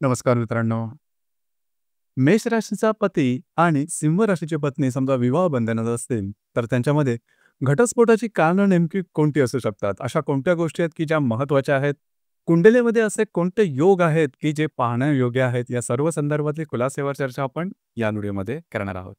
नमस्कार मित्रांनो. मेष राशीचा पती आणि सिंह राशीची पत्नी समजा विवाह बंधनात असतील, तर त्यांच्यामध्ये घटस्फोटाची कारणं नेमकी कोणती असू शकतात? अशा कोणत्या गोष्टी आहेत, की ज्या महत्त्वाच्या आहेत? कुंडलीमध्ये असे कोणते योग आहेत, की जे पाहण्यायोग्य आहेत? या सर्व संदर्भातली खुलासेवर चर्चा आपण या व्हिडिओमध्ये करणार आहोत.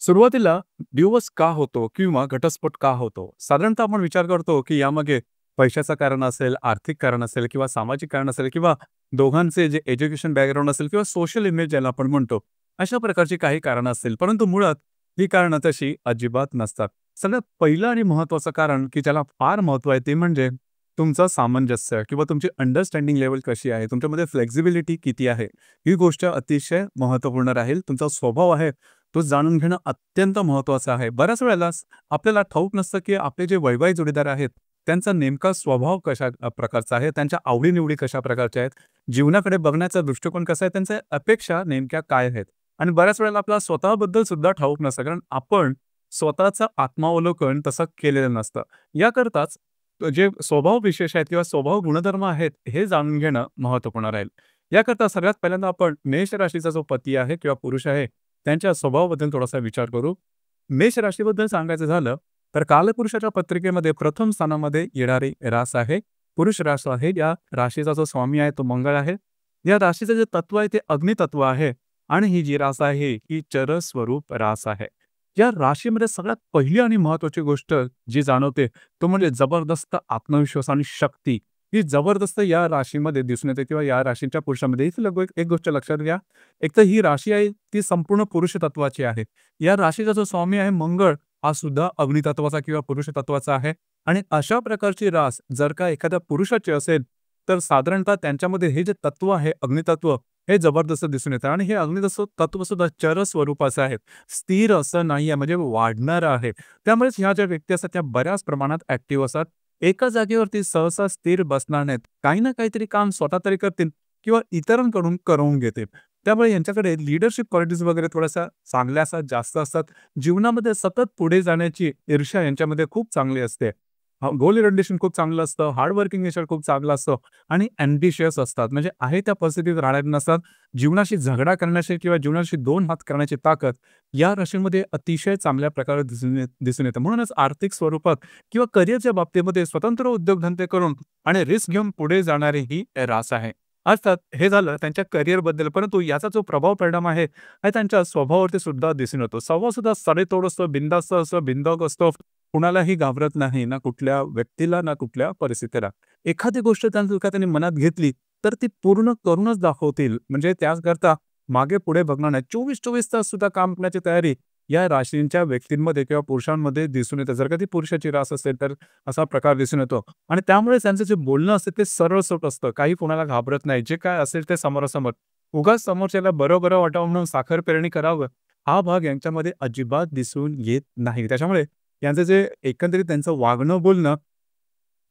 सुरुवातीला डिव्होर्स का होतो किंवा घटस्फोट का होतो? साधारणतः आपण विचार करतो, की यामागे पैशाचं कारण असेल, आर्थिक कारण असेल किंवा सामाजिक कारण असेल किंवा दोघांचे जे एज्युकेशन बॅकग्राऊंड असेल किंवा सोशल इमेज ज्याला आपण म्हणतो, अशा प्रकारची काही कारणं असतील. परंतु मुळात ही कारणं तशी अजिबात नसतात. सगळ्यात पहिलं आणि महत्त्वाचं कारण, की ज्याला फार महत्त्व आहे, ते म्हणजे तुमचं सामंजस्य किंवा तुमची अंडरस्टँडिंग लेव्हल कशी आहे, तुमच्यामध्ये फ्लेक्सिबिलिटी किती आहे, ही गोष्ट अतिशय महत्त्वपूर्ण राहील. तुमचा स्वभाव आहे, तो जाणून घेणं अत्यंत महत्त्वाचं आहे. बऱ्याच वेळेला आपल्याला ठाऊक नसतं, की आपले जे वैवाहिक जोडीदार आहेत, त्यांचा नेमका स्वभाव कशा प्रकारचा आहे, त्यांच्या आवडी कशा प्रकारच्या आहेत, जीवनाकडे बघण्याचा दृष्टिकोन कसा आहे, त्यांच्या अपेक्षा नेमक्या काय आहेत. आणि बऱ्याच वेळेला आपल्याला स्वतःबद्दल सुद्धा ठाऊक नसतं, कारण आपण स्वतःचं आत्मावलोकन तसं केलेलं नसतं. याकरताच जे स्वभाव विशेष आहेत किंवा स्वभाव गुणधर्म आहेत, हे जाणून घेणं महत्त्वपूर्ण राहील. याकरता सगळ्यात पहिल्यांदा आपण मेष राशीचा जो पती आहे किंवा पुरुष आहे, त्यांच्या स्वभावाबद्दल थोडासा विचार करू. मेष राशीबद्दल सांगायचं झालं, तर कालपुरुषाच्या पत्रिकेमध्ये प्रथम स्थानामध्ये येणारी रास आहे. पुरुष रास आहे. या राशीचा जो स्वामी आहे तो मंगळ आहे. या राशीचं जे तत्व आहे ते अग्नितत्व आहे आणि ही जी रास आहे ही चरस्वरूप रास आहे. या राशीमध्ये सगळ्यात पहिली आणि महत्त्वाची गोष्ट जी जाणवते तो म्हणजे जबरदस्त आत्मविश्वास आणि शक्ती. ही जबरदस्त या राशीमध्ये दिसून येते किंवा या राशीच्या पुरुषामध्ये. इथे एक गोष्ट लक्षात घ्या. एक तर ही राशी आहे ती संपूर्ण पुरुष तत्वाची आहे. या राशीचा जो स्वामी आहे मंगळ, हा सुद्धा अग्नितत्वाचा किंवा पुरुष तत्वाचा आहे. आणि अशा प्रकारची रास जर का एखाद्या पुरुषाची असेल, तर साधारणतः त्यांच्यामध्ये हे जे तत्व आहे अग्नितत्व, हे जबरदस्त दिसून येतं. आणि हे अग्नितत्व तत्व सुद्धा चर स्वरूपाचं आहे, स्थिर असं नाही आहे, म्हणजे वाढणारं आहे. त्यामुळेच ह्या ज्या व्यक्ती असतात त्या बऱ्याच प्रमाणात ऍक्टिव्ह असतात. एका जागेवरती सहसा स्थिर बसणार नाहीत. काही ना काहीतरी काम स्वतः तरी करतील किंवा इतरांकडून करवून घेतील. त्यामुळे यांच्याकडे लीडरशिप क्वालिटीज वगैरे थोड्याशा चांगल्या असतात, जास्त असतात. जीवनामध्ये सतत पुढे जाण्याची ईर्ष्या यांच्यामध्ये खूप चांगली असते. गोल ओरिएंटेशन खूप चांगलं असतं, हार्ड वर्किंग नेचर खूप चांगलं असतं आणि अँबिशियस असतात. म्हणजे आहे त्या परिस्थितीत राहणारे नसतात. जीवनाशी झगडा करण्याची किंवा जीवनाशी 2 हात करण्याची ताकद या राशींमध्ये अतिशय चांगल्या प्रकारे दिसून येतं. म्हणूनच आर्थिक स्वरूपात किंवा करिअरच्या बाबतीमध्ये स्वतंत्र उद्योगधंदे करून आणि रिस्क घेऊन पुढे जाणारी ही रास आहे. अर्थात हे झालं त्यांच्या करिअरबद्दल, परंतु याचा जो प्रभाव परिणाम आहे, हा त्यांच्या स्वभावावरती सुद्धा दिसून येतो. स्वभाव सुद्धा सडेतोड असतो, बिनधास्त असतो, बिनधास्त असतो. कुणालाही घाबरत नाही, ना कुठल्या व्यक्तीला, ना कुठल्या परिस्थितीला. एखादी गोष्ट त्यांनी मनात घेतली, तर ती पूर्ण करूनच दाखवतील. म्हणजे त्याचकरता मागे-पुढे बघणार नाही. 24-24 तास सुद्धा काम करण्याची तयारी या राशींच्या व्यक्तींमध्ये किंवा पुरुषांमध्ये दिसून येते. जर का ती पुरुषाची रास असेल, तर असा प्रकार दिसून येतो. आणि त्यामुळे त्यांचं जे बोलणं असतं ते सरळसोट असतं. काही कोणाला घाबरत नाही. जे काय असेल ते समोरासमोर. उगाच समोरच्याला बरं वाटावं म्हणून साखर पेरणी करावं, हा भाग यांच्यामध्ये अजिबात दिसून येत नाही. त्याच्यामुळे यांचं जे एकंदरीत त्यांचं वागणं, बोलणं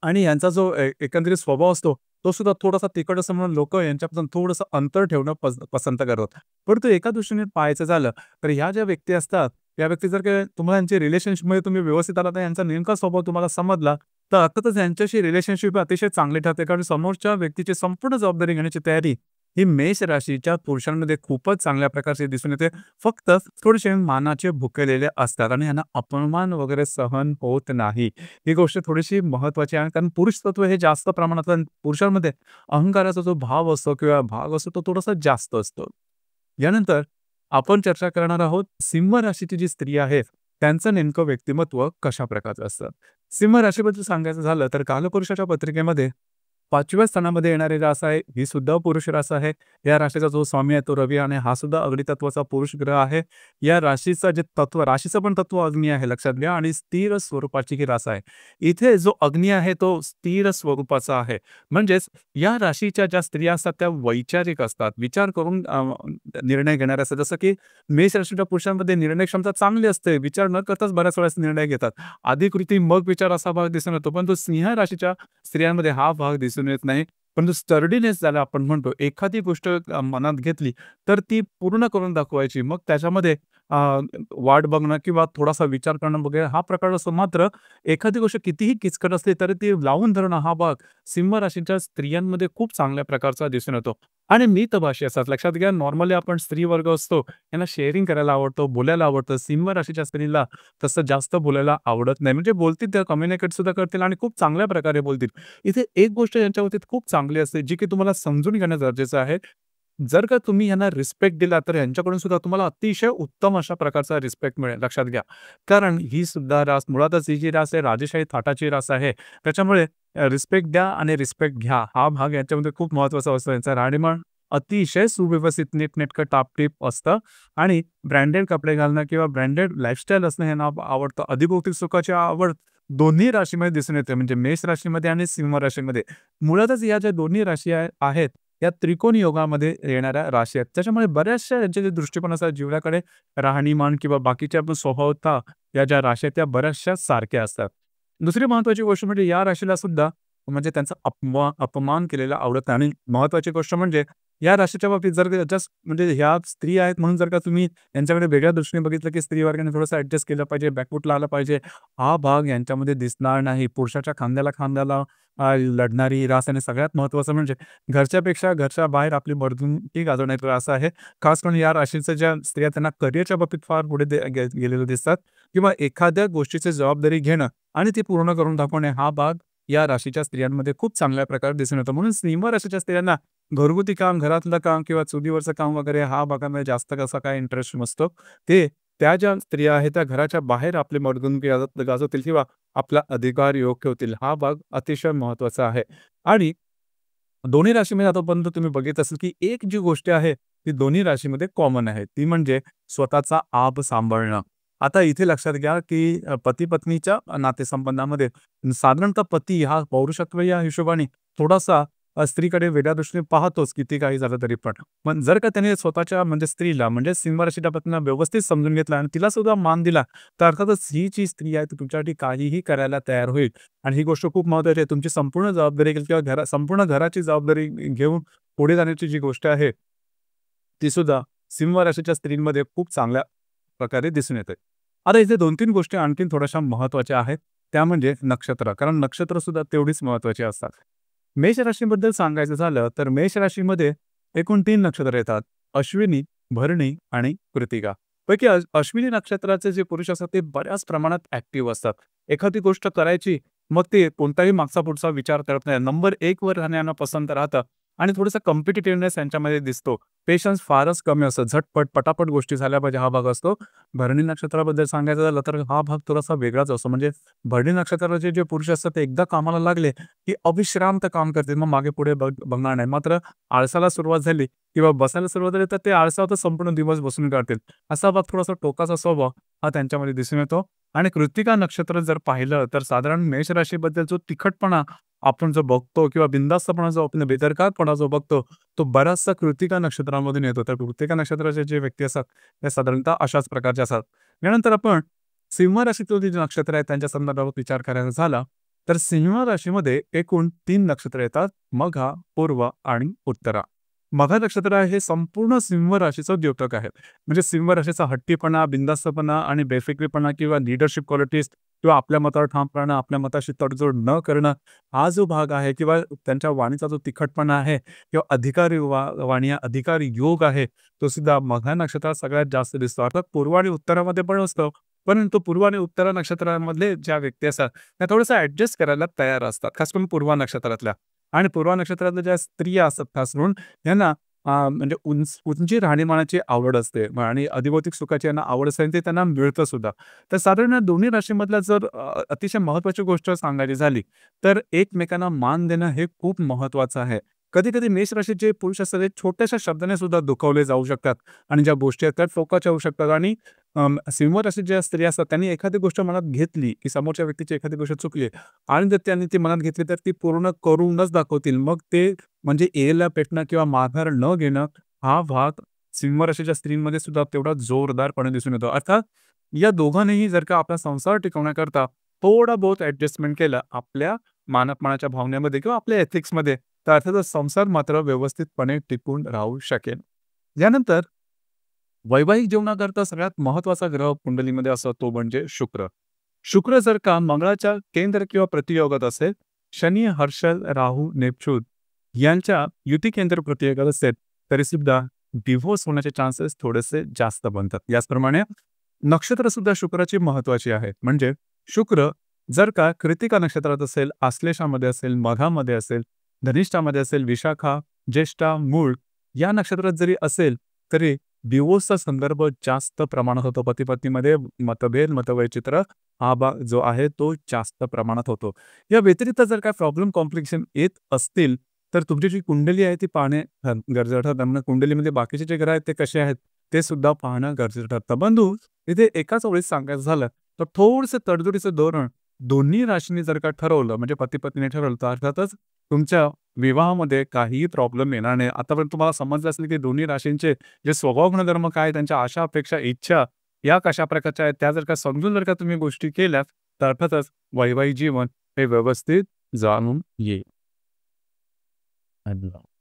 आणि यांचा जो एकंदरीत स्वभाव असतो, तो सुद्धा थोडासा तिखट असं म्हणून लोकं यांच्यापासून थोडंसं अंतर ठेवणं पसंत करतात. परंतु एका दृष्टीने पाहायचं झालं, तर ह्या ज्या व्यक्ती असतात, त्या व्यक्ती जर का तुम्हाला यांच्या रिलेशनशिपमध्ये तुम्ही व्यवस्थित आलात आणि यांचा नेमका स्वभाव तुम्हाला समजला, तर अर्थातच यांच्याशी रिलेशनशिप अतिशय चांगली ठरते. कारण समोरच्या व्यक्तीची संपूर्ण जबाबदारी घेण्याची तयारी ही मेष राशीच्या पुरुषांमध्ये खूपच चांगल्या प्रकारची दिसून येते. फक्त थोडेसे मानाचे भुकेलेले असतात आणि यांना अपमान वगैरे सहन होत नाही. ही गोष्ट थोडीशी महत्त्वाची आहे. कारण पुरुष तत्व हे जास्त प्रमाणात पुरुषांमध्ये अहंकाराचा जो भाव असतो किंवा भाग असतो तो थोडासा जास्त असतो. यानंतर आपण चर्चा करणार आहोत सिंह राशीची जी स्त्री आहे, त्यांचं नेमकं व्यक्तिमत्व कशा प्रकारचं असतं. सिंह राशीबद्दल सांगायचं झालं तर कालपुरुषाच्या पत्रिकेमध्ये 5व्या स्थानामध्ये येणारी रास आहे, ही सुद्धा पुरुष रास आहे. या राशीचा जो स्वामी आहे तो रवी आणि हा सुद्धा अग्नितत्वाचा पुरुष ग्रह आहे. या राशीचं जे तत्व, राशीचं पण तत्व अग्नी आहे लक्षात घ्या आणि स्थिर स्वरूपाची ही रास आहे. इथे जो अग्नी आहे तो स्थिर स्वरूपाचा आहे. म्हणजेच या राशीच्या ज्या स्त्रिया असतात त्या वैचारिक असतात, विचार करून निर्णय घेणाऱ्या असतात. जसं की मेष राशीच्या पुरुषांमध्ये निर्णय क्षमता चांगली असते, विचार न करताच बऱ्याच वेळेस निर्णय घेतात. आधी कृती मग विचार असा भाग दिसून येतो. परंतु सिंह राशीच्या स्त्रियांमध्ये हा भाग दिसून येत नाही. परंतु स्टर्डीनेस ज्याला आपण म्हणतो, एखादी गोष्ट मनात घेतली तर ती पूर्ण करून दाखवायची. मग त्याच्यामध्ये वाट बघणं किंवा थोडासा विचार करणं वगैरे हा प्रकार असतो. मात्र एखादी गोष्ट कितीही किचकट असली तरी ती लावून धरणं हा भाग सिंह राशीच्या स्त्रियांमध्ये खूप चांगल्या प्रकारचा दिसून येतो. आणि मितभाषी असतात. लक्षात घ्या, नॉर्मली आपण स्त्री वर्ग असतो, यांना शेअरिंग करायला आवडतं, बोलायला आवडतं. सिंह राशीच्या स्त्रीला तसं जास्त बोलायला आवडत नाही. म्हणजे बोलतील त्या कम्युनिकेट सुद्धा करतील आणि खूप चांगल्या प्रकारे बोलतील. इथे एक गोष्ट यांच्या बाबतीत खूप चांगली असते, जी की तुम्हाला समजून घेणं गरजेचं आहे. जर का तुम्ही यांना रिस्पेक्ट दिला, तर यांच्याकडून सुद्धा तुम्हाला अतिशय उत्तम अशा प्रकारचा रिस्पेक्ट मिळेल. लक्षात घ्या. कारण ही सुद्धा रास मुळातच ही जी रास आहे, राजेशाही थाटाची रास आहे. त्याच्यामुळे रिस्पेक्ट द्या आणि रिस्पेक्ट घ्या. हा भाग याच्यामध्ये खूप महत्त्वाचा असतो. यांचा राहणीमान अतिशय सुव्यवस्थित, नीटनेटकं, टापटीप असतं आणि ब्रँडेड कपडे घालणं किंवा ब्रँडेड लाईफस्टाईल असणं हे नाव आवडतं. अधिभौतिक सुखाची आवड दोन्ही राशीमध्ये दिसून येते. म्हणजे मेष राशीमध्ये आणि सिंह राशीमध्ये. मुळातच या ज्या दोन्ही राशी आहेत, या त्रिकोणी योगामध्ये येणाऱ्या राशी आहेत. त्याच्यामुळे बऱ्याचशा यांचे जे दृष्टिकोन असतात जीवनाकडे, राहणीमान किंवा बाकीच्या आपण स्वभावता या ज्या राशी आहेत, त्या बऱ्याचशा सारख्या असतात. दुसरी महत्त्वाची गोष्ट म्हणजे या राशीला सुद्धा म्हणजे त्यांचा अपमान केलेला आवडत नाही आणि महत्त्वाची गोष्ट म्हणजे या राशीच्या बाबतीत जर जस्ट म्हणजे ह्या स्त्री आहेत म्हणून जर का तुम्ही यांच्याकडे वेगळ्या दृष्टीने बघितलं, की स्त्री वर्गाने थोडंसं ॲडजस्ट केलं पाहिजे, बॅकफूटला आलं पाहिजे, हा भाग यांच्यामध्ये दिसणार नाही. पुरुषाच्या खांद्याला खांद्याला लढणारी ही रास आणि सगळ्यात महत्त्वाचं म्हणजे घरच्यापेक्षा घरच्या बाहेर आपली मर्दुकी गाजवणारी रास आहे. खास करून या राशीच्या ज्या स्त्रिया त्यांना करिअरच्या बाबतीत फार पुढे गेलेले दिसतात किंवा एखाद्या गोष्टीची जबाबदारी घेणं आणि ती पूर्ण करून दाखवणे हा भाग या राशीच्या स्त्रियांमध्ये खूप चांगल्या प्रकारे दिसून येतो. म्हणून सिंह राशीच्या स्त्रियांना घरगुती काम, घरातलं काम किंवा चुलीवरचं काम वगैरे हा भागामध्ये जास्त कसा काय इंटरेस्ट नसतो. ते त्या ज्या स्त्रिया आहेत त्या घराच्या बाहेर आपली मर्दुकी गाजवतील किंवा आपला अधिकार योग्य होतील. हा भाग अतिशय महत्त्वाचा आहे. आणि दोन्ही राशीमध्ये आतापर्यंत तुम्ही बघितलं असेल, की एक जी गोष्ट आहे, ती दोन्ही राशीमध्ये कॉमन आहे. ती म्हणजे स्वतःचा आब सांभाळणं. आता इथे लक्षात घ्या, की पती-पत्नीच्या नातेसंबंधामध्ये साधारणतः पती हा पौरुषत्व या हिशोबाने थोडासा स्त्रीकडे वेगळ्या दृष्टीने पाहतोच, किती काही झालं तरी पण. पण जर का त्याने स्वतःच्या म्हणजे स्त्रीला म्हणजे सिंह राशीच्या पत्नीला व्यवस्थित समजून घेतलं आणि तिला सुद्धा मान दिला, तर अर्थातच ही जी स्त्री आहे, ती तुमच्यासाठी काहीही करायला तयार होईल. आणि ही गोष्ट खूप महत्त्वाची आहे. तुमची संपूर्ण जबाबदारी घेईल किंवा संपूर्ण घराची जबाबदारी घेऊन पुढे जाण्याची जी गोष्ट आहे, ती सुद्धा सिंह राशीच्या स्त्रींमध्ये खूप चांगल्या प्रकारे दिसून येते. आता इथे 2-3 गोष्टी आणखीन थोड्याशा महत्त्वाच्या आहेत. त्या म्हणजे नक्षत्र. कारण नक्षत्र सुद्धा तेवढीच महत्त्वाची असतात. मेष राशीबद्दल सांगायचं झालं, तर मेष राशीमध्ये एकूण 3 नक्षत्र येतात. अश्विनी, भरणी आणि कृत्तिका. पैकी अश्विनी नक्षत्राचे जे पुरुष असतात ते बऱ्याच प्रमाणात ॲक्टिव्ह असतात. एखादी गोष्ट करायची, मग ते कोणताही मागचा पुढचा विचार करत नाही. नंबर 1 वर राहणं पसंत राहतं आणि थोडंसं कॉम्पिटिटिव्हनेस यांच्यामध्ये दिसतो. पेशन्स फारच कमी असतं. झटपट, पटापट गोष्टी झाल्या पाहिजे हा भाग असतो. भरणी नक्षत्राबद्दल सांगायचं झालं तर हा भाग थोडासा वेगळाच असतो. म्हणजे भरणी नक्षत्राचे जे पुरुष असतात ते एकदा कामाला लागले, की अविश्रांत काम करतील. मग मागे-पुढे बघणार नाही. मात्र आळसाला सुरुवात झाली किंवा बसायला सुरुवात झाली, तर ते आळसावर संपूर्ण दिवस बसून काढतील. असा भाग थोडासा टोकाचा स्वभाव हा त्यांच्यामध्ये दिसून येतो. आणि कृत्तिका नक्षत्र जर पाहिलं, तर साधारण मेष राशीबद्दल जो तिखटपणा आपण जो बघतो किंवा बिनधास्तपणा जो आपण बेदरकारपणा जो बघतो, तो बराचसा कृत्तिका नक्षत्रामधून येतो. तर कृत्तिका नक्षत्राचे जे व्यक्ती असतात, ते साधारणतः अशाच प्रकारचे असतात. यानंतर आपण सिंह राशीतील जे नक्षत्र आहेत, त्यांच्या संदर्भात विचार करायचा झाला, तर सिंह राशीमध्ये एकूण 3 नक्षत्र येतात. मघा, पूर्व आणि उत्तरा. मघा नक्षत्र आहे हे संपूर्ण सिंह राशीचं द्योतक आहे. म्हणजे सिंह राशीचा हट्टीपणा, बिनधास्तपणा आणि बेफिक्रीपणा किंवा लीडरशिप क्वालिटीज किंवा आपल्या मतावर ठाम राहणं, आपल्या मताशी तडजोड न करणं, हा जो भाग आहे किंवा त्यांच्या वाणीचा जो तिखटपणा आहे किंवा अधिकारी वाणी, अधिकारी योग आहे, तो सुद्धा मघा नक्षत्रात सगळ्यात जास्त दिसतो. अर्थात पूर्व आणि उत्तरामध्ये पण असतो. परंतु पूर्व आणि उत्तरा नक्षत्रामधले ज्या व्यक्ती असतात, त्या थोडंसं ॲडजस्ट करायला तयार असतात. खास करून पूर्व नक्षत्रातल्या. आणि पूर्व नक्षत्रातल्या ज्या स्त्रिया असतात खास करून यांना म्हणजे उंची राहणीमानाची आवड असते आणि अधिभौतिक सुखाची यांना आवड असते आणि ते त्यांना मिळतं सुद्धा. तर साधारण या दोन्ही राशीमधल्या जर अतिशय महत्त्वाची गोष्ट सांगायची झाली, तर एकमेकांना मान देणं हे खूप महत्त्वाचं आहे. कधी-कधी मेष राशीचे पुरुष असतात ते छोट्याशा शब्दाने सुद्धा दुखावले जाऊ शकतात आणि ज्या गोष्टी आहेत त्या टोकाच्या होऊ शकतात आणि सिंह राशीच्या ज्या स्त्रिया असतात त्यांनी एखादी गोष्ट मनात घेतली, की समोरच्या व्यक्तीची एखादी गोष्ट चुकली आणि जर त्यांनी ती मनात घेतली तर ती पूर्ण करूनच दाखवतील. मग ते म्हणजे एला पेटणं किंवा माघार न घेणं हा भाग सिंह राशीच्या स्त्रींमध्ये सुद्धा तेवढा जोरदारपणे दिसून येतो. अर्थात या दोघांनीही जर का आपला संसार टिकवण्याकरता थोडा बहुत ॲडजस्टमेंट केलं आपल्या मानापमानाच्या भावनेमध्ये किंवा आपल्या एथिक्समध्ये, तर अर्थातच संसार मात्र व्यवस्थितपणे टिकून राहू शकेल. यानंतर वैवाहिक जीवनाकरता सगळ्यात महत्त्वाचा ग्रह कुंडलीमध्ये असतो तो म्हणजे शुक्र. शुक्र जर का मंगळाच्या केंद्र किंवा प्रतियोगात असेल, शनी, हर्षल, राहू, नेपच्यून यांच्या युती केंद्र प्रतियोगात असेल, तरीसुद्धा डिव्होर्स होण्याचे चान्सेस थोडेसे जास्त बनतात. याचप्रमाणे नक्षत्रसुद्धा शुक्राची महत्त्वाची आहेत. म्हणजे शुक्र जर का कृत्तिका नक्षत्रात असेल, आश्लेषामध्ये असेल, मघामध्ये असेल, धनिष्ठामध्ये असेल, विशाखा, ज्येष्ठा, मूळ या नक्षत्रात जरी असेल, तरी डिव्होर्सचा संदर्भ जास्त प्रमाणात होतो. पती-पत्नीमध्ये मतभेद, मतवैचित्र हा भाग जो आहे तो जास्त प्रमाणात होतो. या व्यतिरिक्त जर काही प्रॉब्लेम कॉम्प्लिकेशन येत असतील, तर तुमची जी कुंडली आहे ती पाहणे गरजेचं ठरतं. म्हणजे कुंडलीमध्ये बाकीचे जे ग्रह आहेत ते कसे आहेत, ते सुद्धा पाहणं गरजेचं ठरतं. बंधू, इथे एकाच ओळीत सांगायचं झालं, तर थोडंसं तडजोडीचं धोरण दोन्ही राशींनी जर का ठरवलं, म्हणजे पती-पत्नीने ठरवलं, तर अर्थातच तुमच्या विवाहामध्ये काहीही प्रॉब्लेम येणार नाही. आतापर्यंत तुम्हाला समजलं असेल की दोन्ही राशींचे जे स्वभाव गुणधर्म काय आहेत, त्यांच्या आशा, अपेक्षा, इच्छा या कशा प्रकारच्या आहेत, त्या जर का समजून जर का तुम्ही गोष्टी केल्यात, तर अर्थातच वैवाहिक जीवन हे व्यवस्थित जाणून येईल. धन्यवाद.